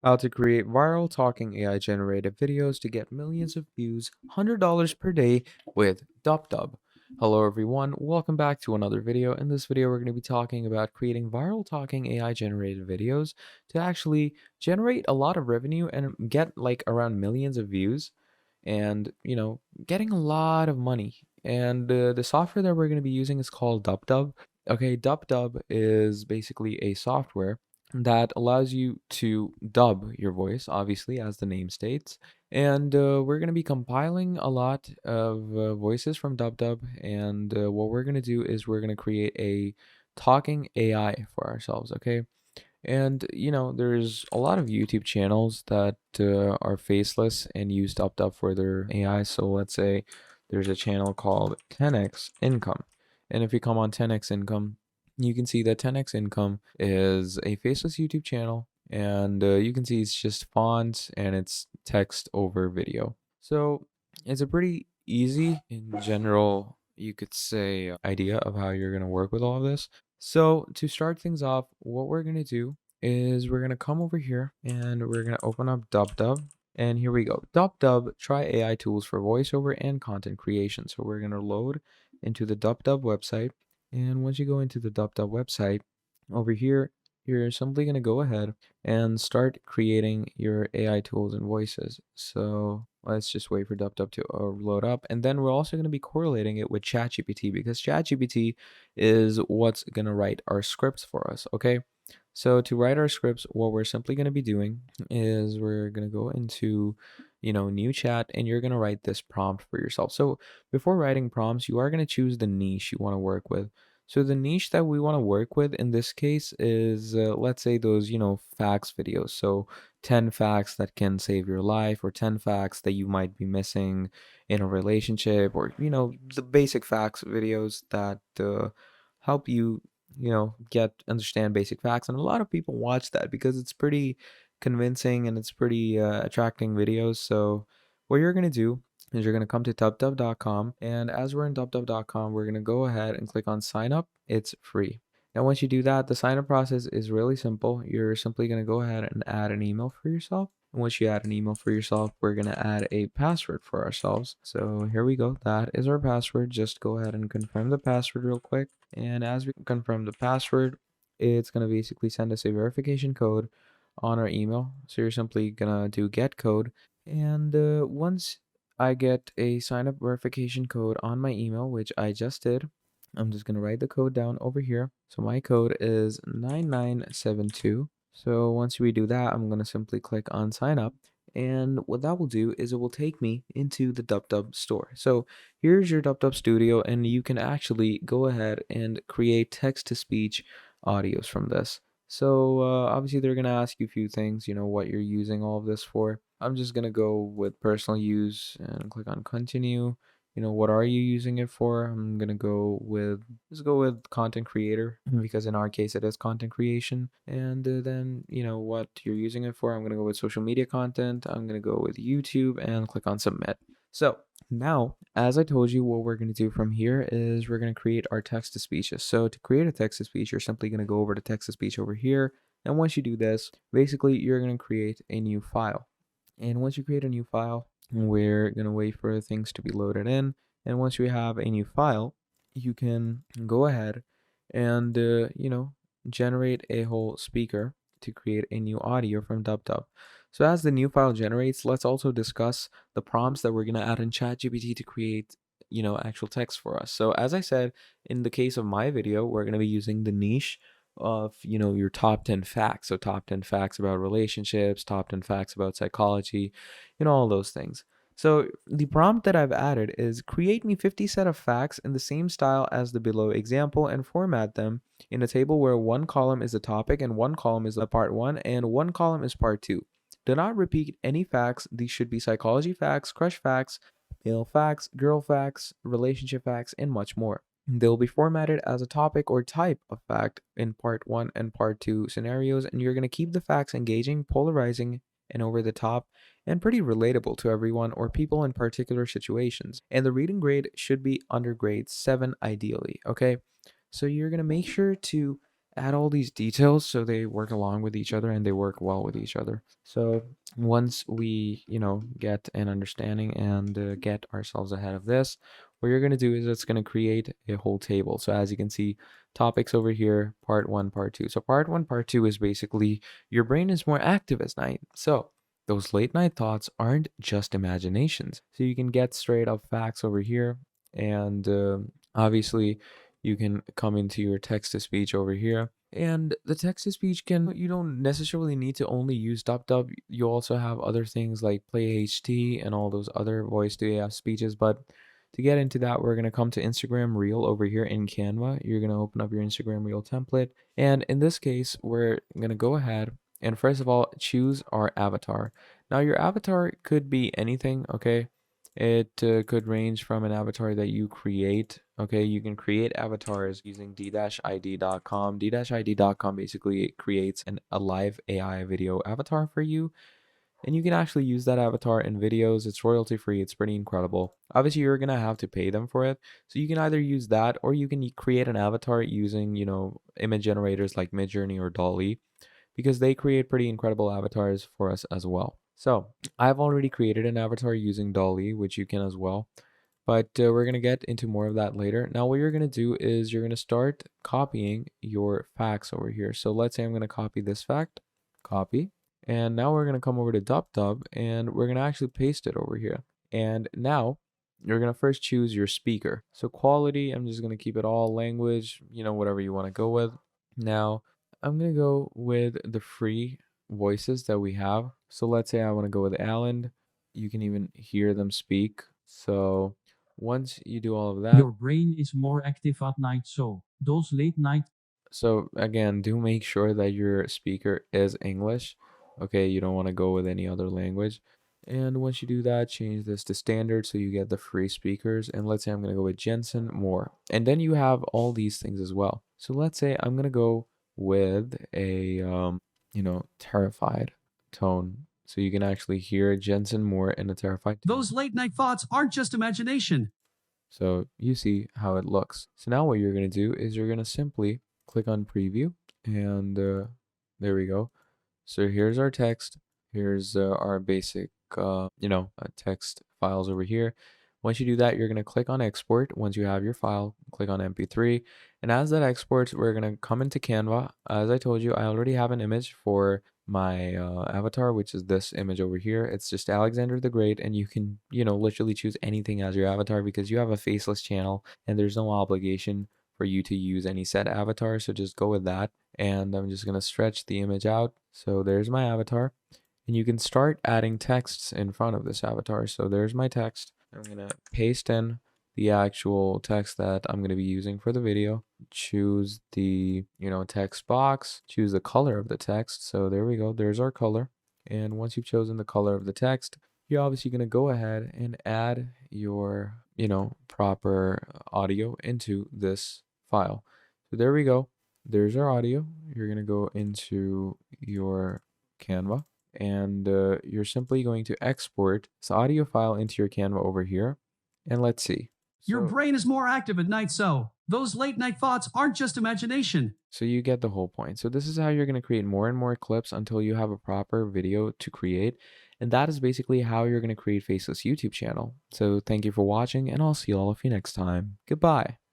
How to create viral talking AI generated videos to get millions of views, $100 per day with DubDub. Hello everyone, welcome back to another video. In this video, we're going to be talking about creating viral talking AI generated videos to actually generate a lot of revenue and get like around millions of views and, getting a lot of money. And the software that we're going to be using is called DubDub. Okay, DubDub is basically a software that allows you to dub your voice, obviously, as the name states. And we're going to be compiling a lot of voices from DubDub. And what we're going to do is we're going to create a talking AI for ourselves, okay? And there's a lot of YouTube channels that are faceless and use DubDub for their AI. So let's say there's a channel called 10x Income. And if you come on 10x Income, you can see that 10x Income is a faceless YouTube channel. And you can see it's just fonts and it's text over video. So it's a pretty easy, in general, you could say, idea of how you're going to work with all of this. So to start things off, what we're going to do is we're going to come over here and we're going to open up DubDub. And here we go. DubDub, try AI tools for voiceover and content creation. So we're going to load into the DubDub website. And once you go into the DubDub website, over here, you're simply going to go ahead and start creating your AI tools and voices. So let's just wait for DubDub to load up. And then we're also going to be correlating it with ChatGPT because ChatGPT is what's going to write our scripts for us, okay? So to write our scripts, what we're simply going to be doing is we're going to go into, new chat, and you're going to write this prompt for yourself. So before writing prompts, you are going to choose the niche you want to work with. So the niche that we want to work with in this case is, let's say those, facts videos. So 10 facts that can save your life, or 10 facts that you might be missing in a relationship, or, the basic facts videos that help you, understand basic facts. And a lot of people watch that because it's pretty convincing and it's pretty attracting videos. So what you're going to do is you're going to come to dubdub.com, and as we're in dubdub.com, we're going to go ahead and click on sign up. It's free. Now once you do that, the sign up process is really simple. You're simply going to go ahead and add an email for yourself. And once you add an email for yourself, we're going to add a password for ourselves. So here we go. That is our password. Just go ahead and confirm the password real quick. And as we confirm the password, it's going to basically send us a verification code on our email. So you're simply going to do get code. And once I get a sign up verification code on my email, which I just did, I'm just going to write the code down over here. So my code is 9972. So once we do that, I'm going to simply click on sign up. And what that will do is it will take me into the DubDub store. So here's your DubDub studio, and you can actually go ahead and create text-to-speech audios from this. So obviously they're going to ask you a few things, what you're using all of this for. I'm just going to go with personal use and click on continue. What are you using it for? I'm going to let's go with content creator, because in our case it is content creation. And then, what you're using it for. I'm going to go with social media content. I'm going to go with YouTube and click on submit. So now, as I told you, what we're going to do from here is we're going to create our text to speeches. So to create a text to speech, you're simply going to go over to text to speech over here. And once you do this, basically you're going to create a new file. And once you create a new file, we're going to wait for things to be loaded in. And once you have a new file, you can go ahead and, generate a whole speaker to create a new audio from DubDub. So as the new file generates, let's also discuss the prompts that we're going to add in ChatGPT to create, actual text for us. So as I said, in the case of my video, we're going to be using the niche of, your top 10 facts. So top 10 facts about relationships, top 10 facts about psychology, all those things. So the prompt that I've added is create me 50 set of facts in the same style as the below example and format them in a table where one column is the topic and one column is the part one and one column is part two. Do not repeat any facts. These should be psychology facts, crush facts, male facts, girl facts, relationship facts, and much more. They'll be formatted as a topic or type of fact in part one and part two scenarios, and you're going to keep the facts engaging, polarizing, and over the top, and pretty relatable to everyone or people in particular situations. And the reading grade should be under grade 7 ideally, okay? So you're going to make sure to add all these details so they work along with each other and they work well with each other. So once we, get an understanding and get ourselves ahead of this, what you're going to do is it's going to create a whole table. So as you can see, topics over here, part one, part two. So part one, part two is basically your brain is more active at night. So those late night thoughts aren't just imaginations. So you can get straight up facts over here. And obviously, you can come into your text to speech over here. And the text to speech you don't necessarily need to only use dub. You also have other things like Play HT and all those other voice to AF speeches. But to get into that, we're going to come to Instagram Reel over here in Canva. You're going to open up your Instagram Reel template. And in this case, we're going to go ahead and first of all, choose our avatar. Now, your avatar could be anything, okay? It could range from an avatar that you create. Okay, you can create avatars using d-id.com. D-id.com basically creates a live AI video avatar for you. And you can actually use that avatar in videos. It's royalty free. It's pretty incredible. Obviously, you're going to have to pay them for it. So you can either use that or you can create an avatar using, image generators like Midjourney or Dolly, because they create pretty incredible avatars for us as well. So I've already created an avatar using Dolly, which you can as well. But we're going to get into more of that later. Now, what you're going to do is you're going to start copying your facts over here. So let's say I'm going to copy this fact, copy. And now we're going to come over to DubDub and we're going to actually paste it over here. And now you're going to first choose your speaker. So quality, I'm just going to keep it all language, whatever you want to go with. Now, I'm going to go with the free voices that we have. So let's say I want to go with Alan. You can even hear them speak. So once you do all of that, Your brain is more active at night, so those late night. so again, do make sure that your speaker is English. Okay, you don't want to go with any other language. And once you do that, change this to standard so you get the free speakers. And let's say I'm going to go with Jensen Moore. And then you have all these things as well. So let's say I'm going to go with a, terrified tone. So you can actually hear Jensen Moore in a terrified tone. Those late night thoughts aren't just imagination. So you see how it looks. So now what you're going to do is you're going to simply click on preview and there we go. So here's our text. Here's our basic, text files over here. Once you do that, you're going to click on export. Once you have your file, click on MP3. And as that exports, we're going to come into Canva. As I told you, I already have an image for my avatar, which is this image over here. It's just Alexander the Great, and you can, literally choose anything as your avatar because you have a faceless channel and there's no obligation for you to use any set avatar. So just go with that. And I'm just going to stretch the image out. So there's my avatar. And you can start adding texts in front of this avatar. So there's my text. I'm going to paste in the actual text that I'm going to be using for the video. Choose the, text box. Choose the color of the text. So there we go. There's our color. And once you've chosen the color of the text, you're obviously going to go ahead and add your, proper audio into this file. So there we go. There's our audio. You're going to go into your Canva and you're simply going to export this audio file into your Canva over here. And let's see. Your brain is more active at night, so those late night thoughts aren't just imagination. So you get the whole point. So this is how you're going to create more and more clips until you have a proper video to create. And that is basically how you're going to create Faceless YouTube channel. So thank you for watching and I'll see all of you next time. Goodbye.